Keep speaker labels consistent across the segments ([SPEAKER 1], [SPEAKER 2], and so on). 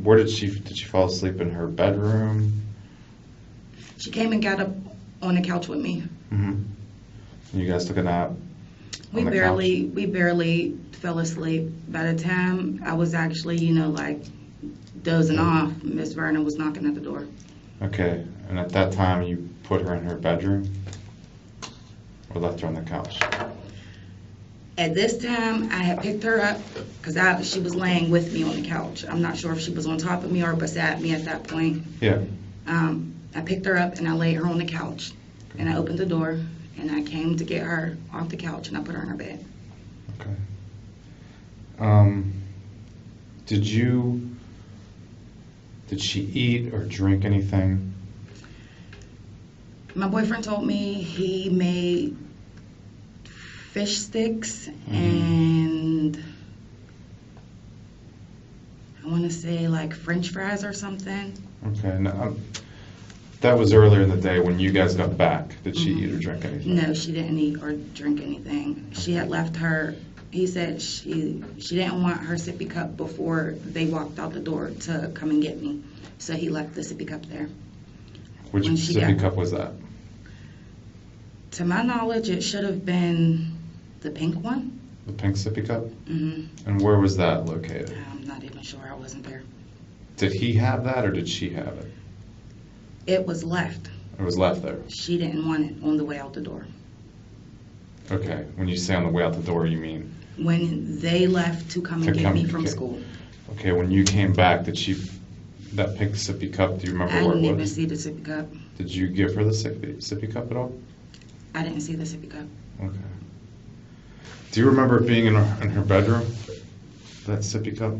[SPEAKER 1] Where did she fall asleep in her bedroom?
[SPEAKER 2] She came and got up on the couch with me.
[SPEAKER 1] Mm-hmm. You guys took a nap?
[SPEAKER 2] We barely fell asleep. By the time I was actually, like dozing off, Miss Vernon was knocking at the door.
[SPEAKER 1] Okay, and at that time you put her in her bedroom or left her on the couch?
[SPEAKER 2] At this time, I had picked her up because she was laying with me on the couch. I'm not sure if she was on top of me or beside me at that point.
[SPEAKER 1] Yeah.
[SPEAKER 2] I picked her up and I laid her on the couch, and I opened the door and I came to get her off the couch and I put her in her bed.
[SPEAKER 1] Okay. Did she eat or drink anything?
[SPEAKER 2] My boyfriend told me he made fish sticks and I want to say like French fries or something.
[SPEAKER 1] Okay. Now, that was earlier in the day when you guys got back. Did she eat or drink anything?
[SPEAKER 2] No, she didn't eat or drink anything. She had left her. He said she didn't want her sippy cup before they walked out the door to come and get me. So he left the sippy cup there.
[SPEAKER 1] Which sippy cup was that?
[SPEAKER 2] To my knowledge, it should have been the pink one.
[SPEAKER 1] The pink sippy cup?
[SPEAKER 2] Mm-hmm.
[SPEAKER 1] And where was that located?
[SPEAKER 2] I'm not even sure. I wasn't there.
[SPEAKER 1] Did he have that or did she have it?
[SPEAKER 2] It was left.
[SPEAKER 1] It was left there?
[SPEAKER 2] She didn't want it on the way out the door.
[SPEAKER 1] Okay. When you say on the way out the door, you mean?
[SPEAKER 2] When they left to come and get me from school.
[SPEAKER 1] Okay, when you came back, that pink sippy cup, do you remember where it was?
[SPEAKER 2] I didn't even see the sippy cup.
[SPEAKER 1] Did you give her the sippy cup at all?
[SPEAKER 2] I didn't see the sippy cup.
[SPEAKER 1] Okay. Do you remember it being in her bedroom, that sippy cup?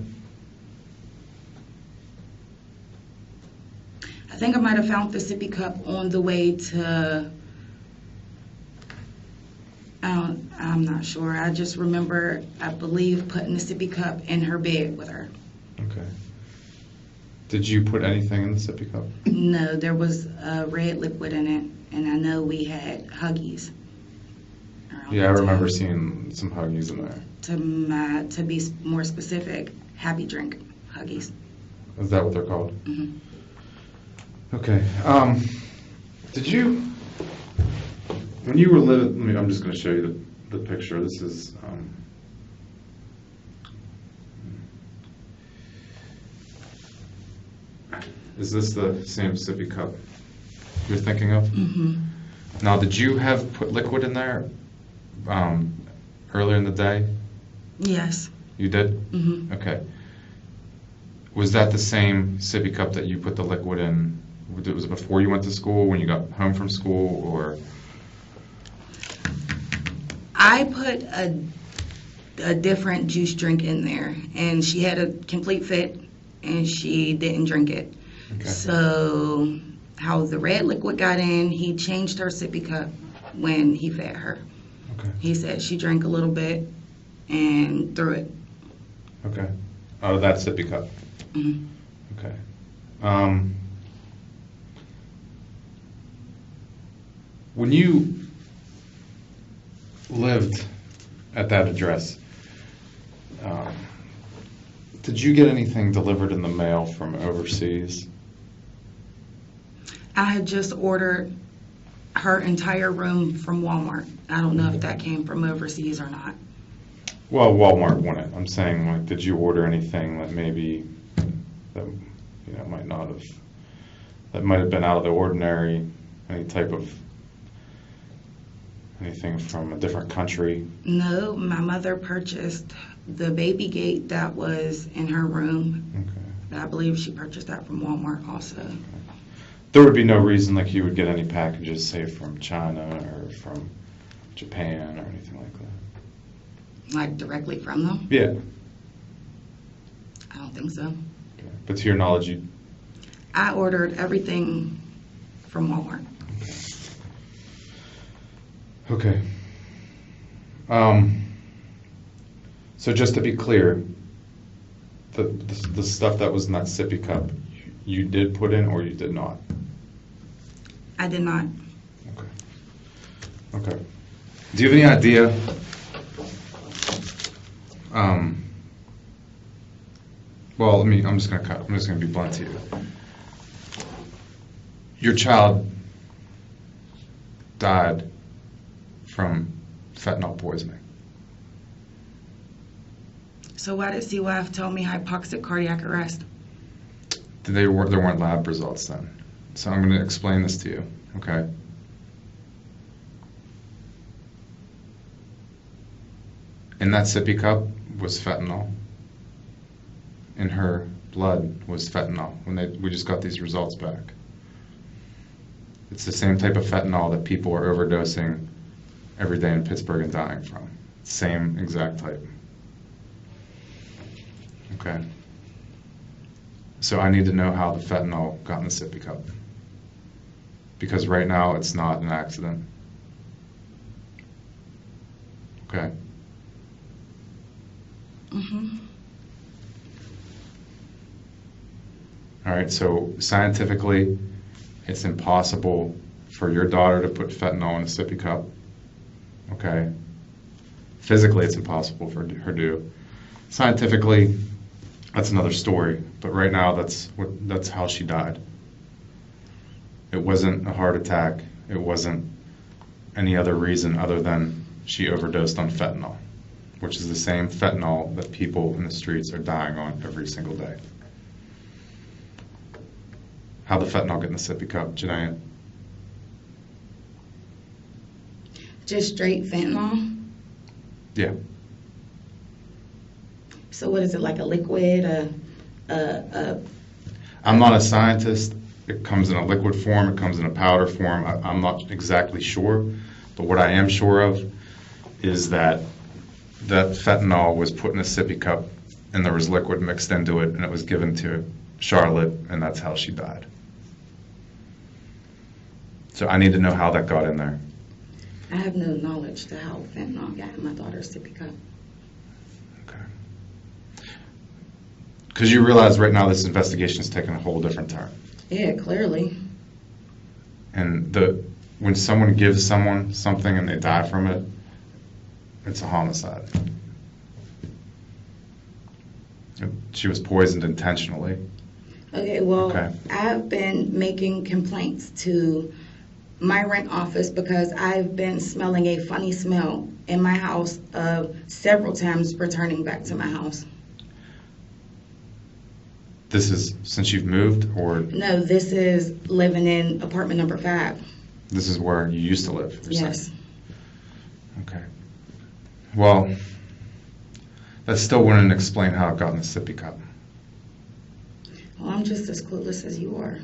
[SPEAKER 2] I think I might have found the sippy cup on the way to, I'm not sure. I just remember, I believe, putting the sippy cup in her bed with her.
[SPEAKER 1] Okay. Did you put anything in the sippy cup?
[SPEAKER 2] No, there was a red liquid in it, and I know we had Huggies.
[SPEAKER 1] Yeah, I remember seeing some Huggies in there.
[SPEAKER 2] To be more specific, Happy Drink Huggies.
[SPEAKER 1] Is that what they're called?
[SPEAKER 2] Mm-hmm.
[SPEAKER 1] Okay. Did you, when you were living, I'm just going to show you the picture. This is, is this the same sippy cup you're thinking of?
[SPEAKER 2] Mm-hmm.
[SPEAKER 1] Now, did you have put liquid in there earlier in the day?
[SPEAKER 2] Yes.
[SPEAKER 1] You did?
[SPEAKER 2] Mm-hmm.
[SPEAKER 1] Okay. Was that the same sippy cup that you put the liquid in? Was it before you went to school, when you got home from school, or?
[SPEAKER 2] I put a different juice drink in there, and she had a complete fit, and she didn't drink it.
[SPEAKER 1] Okay.
[SPEAKER 2] So how the red liquid got in, he changed her sippy cup when he fed her.
[SPEAKER 1] Okay.
[SPEAKER 2] He said she drank a little bit and threw it.
[SPEAKER 1] Okay. Out of that sippy cup?
[SPEAKER 2] Mm-hmm.
[SPEAKER 1] Okay. When you lived at that address, did you get anything delivered in the mail from overseas?
[SPEAKER 2] I had just ordered her entire room from Walmart. I don't know if that came from overseas or not.
[SPEAKER 1] Well, Walmart wouldn't. I'm saying, like, did you order anything that maybe that might have been out of the ordinary? Any type of anything from a different country?
[SPEAKER 2] No, my mother purchased the baby gate that was in her room.
[SPEAKER 1] Okay.
[SPEAKER 2] I believe she purchased that from Walmart also.
[SPEAKER 1] Okay. There would be no reason like you would get any packages, say, from China or from Japan or anything like that?
[SPEAKER 2] Like directly from them?
[SPEAKER 1] Yeah.
[SPEAKER 2] I don't think so.
[SPEAKER 1] Okay. But to your knowledge,
[SPEAKER 2] I ordered everything from Walmart.
[SPEAKER 1] Okay. So just to be clear, the stuff that was in that sippy cup, you did put in or you did not?
[SPEAKER 2] I did not.
[SPEAKER 1] Okay. Okay. Do you have any idea Well, I'm just gonna be blunt to you. Your child died from fentanyl poisoning.
[SPEAKER 2] So why did CYF tell me hypoxic cardiac arrest?
[SPEAKER 1] There weren't lab results then. So I'm going to explain this to you, okay? In that sippy cup was fentanyl. In her blood was fentanyl. We just got these results back. It's the same type of fentanyl that people are overdosing every day in Pittsburgh and dying from. Same exact type. Okay. So I need to know how the fentanyl got in the sippy cup. Because right now it's not an accident. Okay.
[SPEAKER 2] Mm-hmm.
[SPEAKER 1] All right, so scientifically, it's impossible for your daughter to put fentanyl in a sippy cup. Okay. Physically, it's impossible for her to do. Scientifically, that's another story. But right now, that's how she died. It wasn't a heart attack. It wasn't any other reason other than she overdosed on fentanyl, which is the same fentanyl that people in the streets are dying on every single day. How'd the fentanyl get in the sippy cup, Jhenea?
[SPEAKER 2] Just straight fentanyl?
[SPEAKER 1] Yeah.
[SPEAKER 2] So what is it, like a liquid,
[SPEAKER 1] I'm not a scientist. It comes in a liquid form. It comes in a powder form. I'm not exactly sure. But what I am sure of is that fentanyl was put in a sippy cup and there was liquid mixed into it and it was given to Charlotte and that's how she died. So I need to know how that got in there.
[SPEAKER 2] I have no knowledge to how fentanyl got in my daughter's sippy cup.
[SPEAKER 1] Okay. Because you realize right now this investigation is taking a whole different turn.
[SPEAKER 2] Yeah, clearly.
[SPEAKER 1] And when someone gives someone something and they die from it, it's a homicide. She was poisoned intentionally.
[SPEAKER 2] Okay, well,
[SPEAKER 1] Okay.
[SPEAKER 2] I've been making complaints to my rent office because I've been smelling a funny smell in my house several times returning back to my house.
[SPEAKER 1] This is since you've moved, or
[SPEAKER 2] No, this is living in apartment number 5.
[SPEAKER 1] this is where you used to live? You're
[SPEAKER 2] Yes.
[SPEAKER 1] saying? Okay. Well, that still wouldn't explain how it got in the sippy cup.
[SPEAKER 2] Well, I'm just as clueless as you are.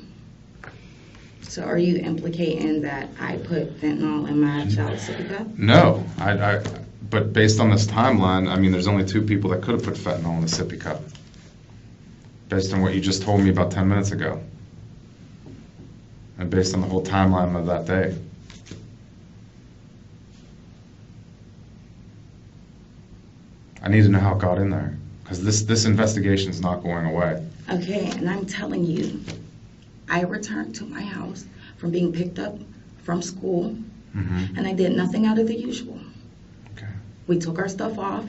[SPEAKER 2] So are you implicating that I put fentanyl in my child's sippy cup?
[SPEAKER 1] No, but based on this timeline, I mean, there's only 2 people that could have put fentanyl in the sippy cup. Based on what you just told me about 10 minutes ago. And based on the whole timeline of that day. I need to know how it got in there. Because this investigation is not going away.
[SPEAKER 2] Okay, and I'm telling you, I returned to my house from being picked up from school, and I did nothing out of the usual.
[SPEAKER 1] Okay.
[SPEAKER 2] We took our stuff off,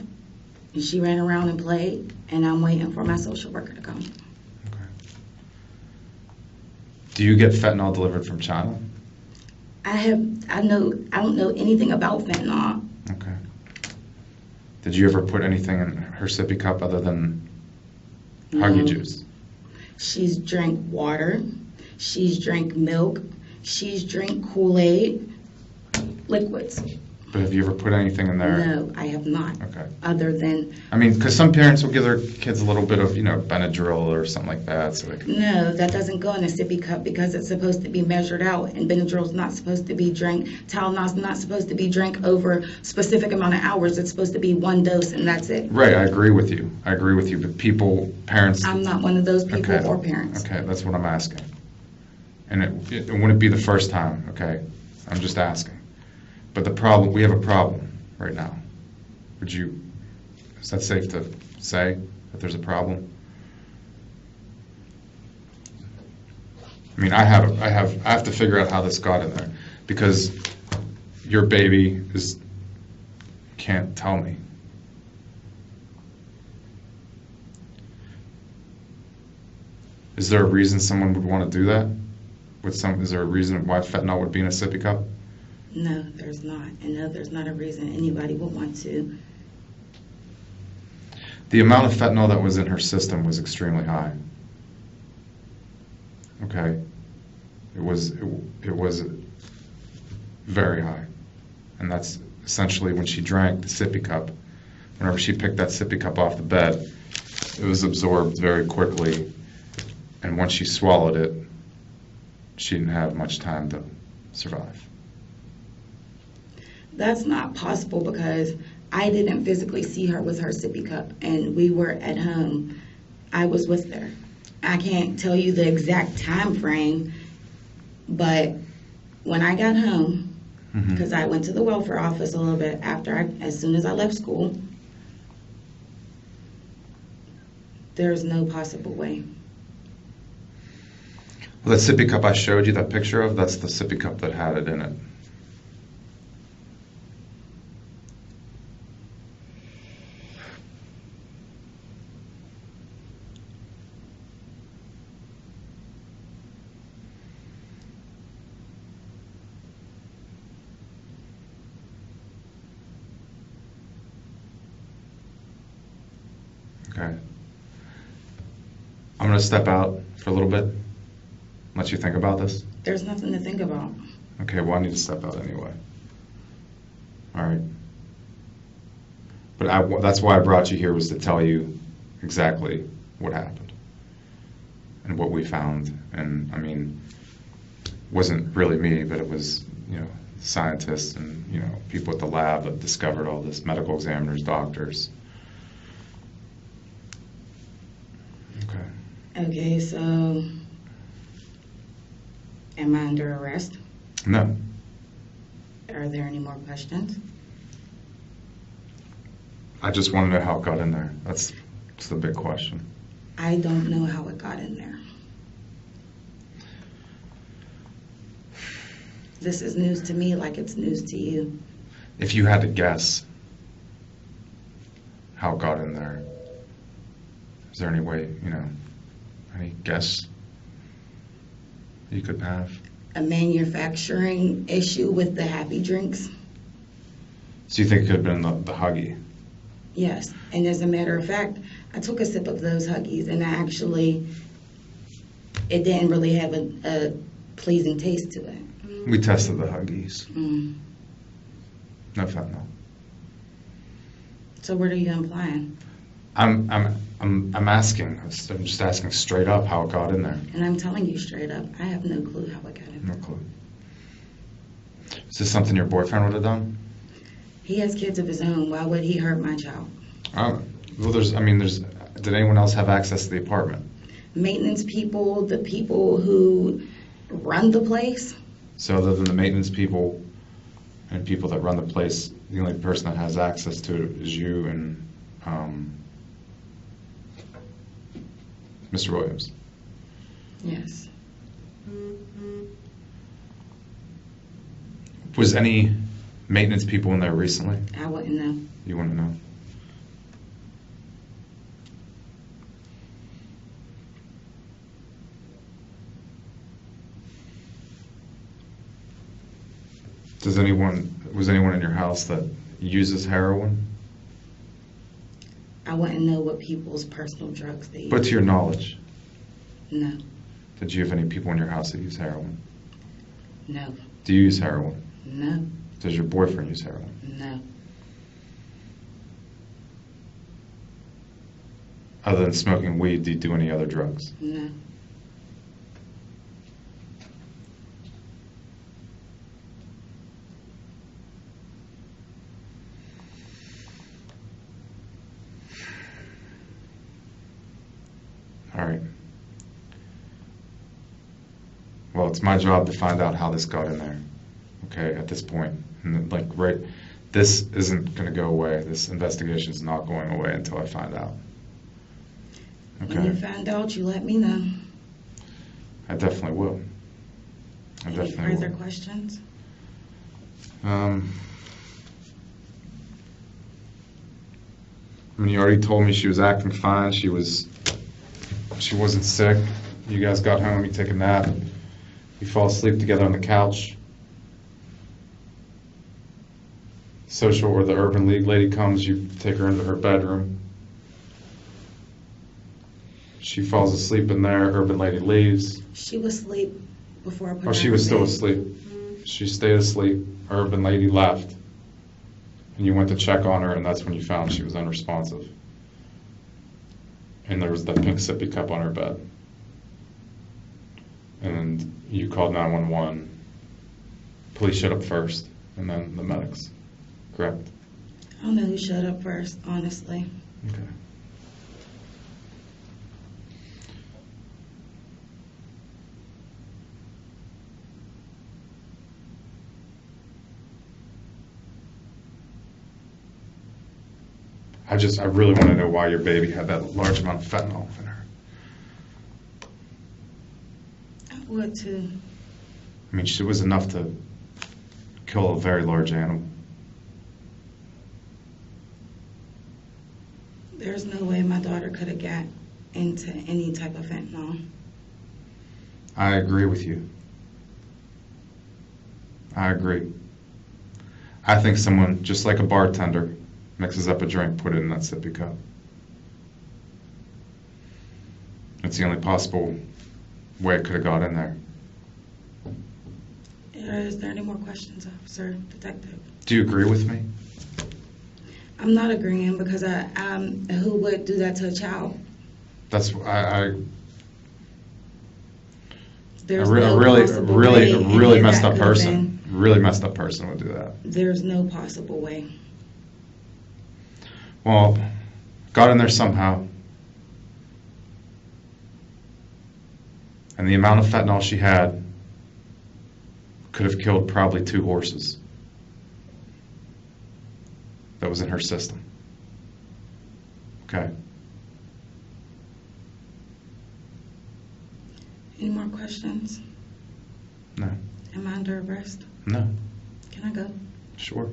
[SPEAKER 2] and she ran around and played, and I'm waiting for my social worker to come.
[SPEAKER 1] Okay. Do you get fentanyl delivered from China?
[SPEAKER 2] I don't know anything about fentanyl.
[SPEAKER 1] Okay. Did you ever put anything in her sippy cup other than Huggy
[SPEAKER 2] No.
[SPEAKER 1] juice?
[SPEAKER 2] She's drank water, she's drank milk, she's drank Kool-Aid, liquids.
[SPEAKER 1] But have you ever put anything in there?
[SPEAKER 2] No, I have not.
[SPEAKER 1] Okay.
[SPEAKER 2] Other than,
[SPEAKER 1] I mean, because some parents will give their kids a little bit of, Benadryl or something like that, so they can.
[SPEAKER 2] no, that doesn't go in a sippy cup because it's supposed to be measured out, and Benadryl's not supposed to be drank. Tylenol's not supposed to be drank over a specific amount of hours. It's supposed to be 1 dose, and that's it.
[SPEAKER 1] Right, I agree with you. But parents.
[SPEAKER 2] I'm not one of those people
[SPEAKER 1] Okay.
[SPEAKER 2] or parents.
[SPEAKER 1] Okay, that's what I'm asking. And it wouldn't be the first time, okay? I'm just asking. But we have a problem right now. Is that safe to say that there's a problem? I mean, I have to figure out how this got in there because your baby can't tell me. Is there a reason someone would want to do that? Is there a reason why fentanyl would be in a sippy cup?
[SPEAKER 2] No, there's not. And no, there's not a reason anybody would want to.
[SPEAKER 1] The amount of fentanyl that was in her system was extremely high. Okay? It was very high. And that's essentially when she drank the sippy cup. Whenever she picked that sippy cup off the bed, it was absorbed very quickly. And once she swallowed it, she didn't have much time to survive.
[SPEAKER 2] That's not possible because I didn't physically see her with her sippy cup, and we were at home. I was with her. I can't tell you the exact time frame, but when I got home, because I went to the welfare office a little bit as soon as I left school, there's no possible way.
[SPEAKER 1] Well, that sippy cup I showed you that picture of, that's the sippy cup that had it in it. Okay. I'm going to step out for a little bit, let you think about this.
[SPEAKER 2] There's nothing to think about.
[SPEAKER 1] Okay, well, I need to step out anyway. All right. But that's why I brought you here, was to tell you exactly what happened and what we found. And, I mean, it wasn't really me, but it was, scientists and, people at the lab that discovered all this, medical examiners, doctors.
[SPEAKER 2] Okay, so am I under arrest?
[SPEAKER 1] No.
[SPEAKER 2] Are there any more questions?
[SPEAKER 1] I just want to know how it got in there. That's the big question.
[SPEAKER 2] I don't know how it got in there. This is news to me like it's news to you.
[SPEAKER 1] If you had to guess how it got in there, is there any way, any guess you could have?
[SPEAKER 2] A manufacturing issue with the Happy Drinks?
[SPEAKER 1] So you think it could have been the Huggy?
[SPEAKER 2] Yes, and as a matter of fact, I took a sip of those Huggies and it didn't really have a pleasing taste to it.
[SPEAKER 1] We tested the Huggies.
[SPEAKER 2] Mm.
[SPEAKER 1] No fentanyl.
[SPEAKER 2] So what are you implying?
[SPEAKER 1] I'm asking. I'm just asking straight up how it got in there.
[SPEAKER 2] And I'm telling you straight up, I have no clue how it got in
[SPEAKER 1] No
[SPEAKER 2] there.
[SPEAKER 1] clue. Is this something your boyfriend would have done?
[SPEAKER 2] He has kids of his own. Why would he hurt my child?
[SPEAKER 1] Well, did anyone else have access to the apartment?
[SPEAKER 2] Maintenance people, the people who run the place.
[SPEAKER 1] So other than the maintenance people and people that run the place, the only person that has access to it is you and Mr. Williams.
[SPEAKER 2] Yes.
[SPEAKER 1] Was any maintenance people in there recently?
[SPEAKER 2] I wouldn't know.
[SPEAKER 1] You want to know? Was anyone in your house that uses heroin?
[SPEAKER 2] I wouldn't know what people's personal drugs they use.
[SPEAKER 1] But to your knowledge,
[SPEAKER 2] No.
[SPEAKER 1] did you have any people in your house that use heroin?
[SPEAKER 2] No.
[SPEAKER 1] Do you use heroin?
[SPEAKER 2] No.
[SPEAKER 1] Does your boyfriend use heroin?
[SPEAKER 2] No.
[SPEAKER 1] Other than smoking weed, do you do any other drugs?
[SPEAKER 2] No.
[SPEAKER 1] All right. Well, it's my job to find out how this got in there. Okay, at this point. And this isn't going to go away. This investigation is not going away until I find out.
[SPEAKER 2] When you
[SPEAKER 1] Okay?
[SPEAKER 2] find out, you let me know.
[SPEAKER 1] I definitely will.
[SPEAKER 2] Any further questions?
[SPEAKER 1] I mean, you already told me she was acting fine. She wasn't sick. You guys got home, you take a nap, you fall asleep together on the couch. Social or the Urban League lady comes, you take her into her bedroom. She falls asleep in there, Urban Lady leaves.
[SPEAKER 2] She was asleep before I put her
[SPEAKER 1] Oh, she
[SPEAKER 2] in
[SPEAKER 1] was still
[SPEAKER 2] bed.
[SPEAKER 1] asleep. She stayed asleep, Urban Lady left. And you went to check on her, and that's when you found she was unresponsive. And there was that pink sippy cup on her bed. And you called 911. Police showed up first, and then the medics. Correct?
[SPEAKER 2] I don't know who showed up first, honestly.
[SPEAKER 1] Okay. I really want to know why your baby had that large amount of fentanyl in her.
[SPEAKER 2] I would too.
[SPEAKER 1] I mean, it was enough to kill a very large animal.
[SPEAKER 2] There's no way my daughter could have got into any type of fentanyl.
[SPEAKER 1] I agree with you. I agree. I think someone, just like a bartender, mixes up a drink, put it in that sippy cup. It's the only possible way it could have got in there.
[SPEAKER 2] Is there any more questions, officer, detective?
[SPEAKER 1] Do you agree with me?
[SPEAKER 2] I'm not agreeing because who would do that to a child?
[SPEAKER 1] That's a
[SPEAKER 2] There's no possible way any
[SPEAKER 1] really
[SPEAKER 2] of
[SPEAKER 1] messed
[SPEAKER 2] that
[SPEAKER 1] up
[SPEAKER 2] could have
[SPEAKER 1] person. Really messed up person would do that.
[SPEAKER 2] There's no possible way.
[SPEAKER 1] Well, got in there somehow. And the amount of fentanyl she had could have killed probably 2 horses that was in her system. Okay.
[SPEAKER 2] Any more questions?
[SPEAKER 1] No.
[SPEAKER 2] Am I under arrest?
[SPEAKER 1] No.
[SPEAKER 2] Can I go?
[SPEAKER 1] Sure.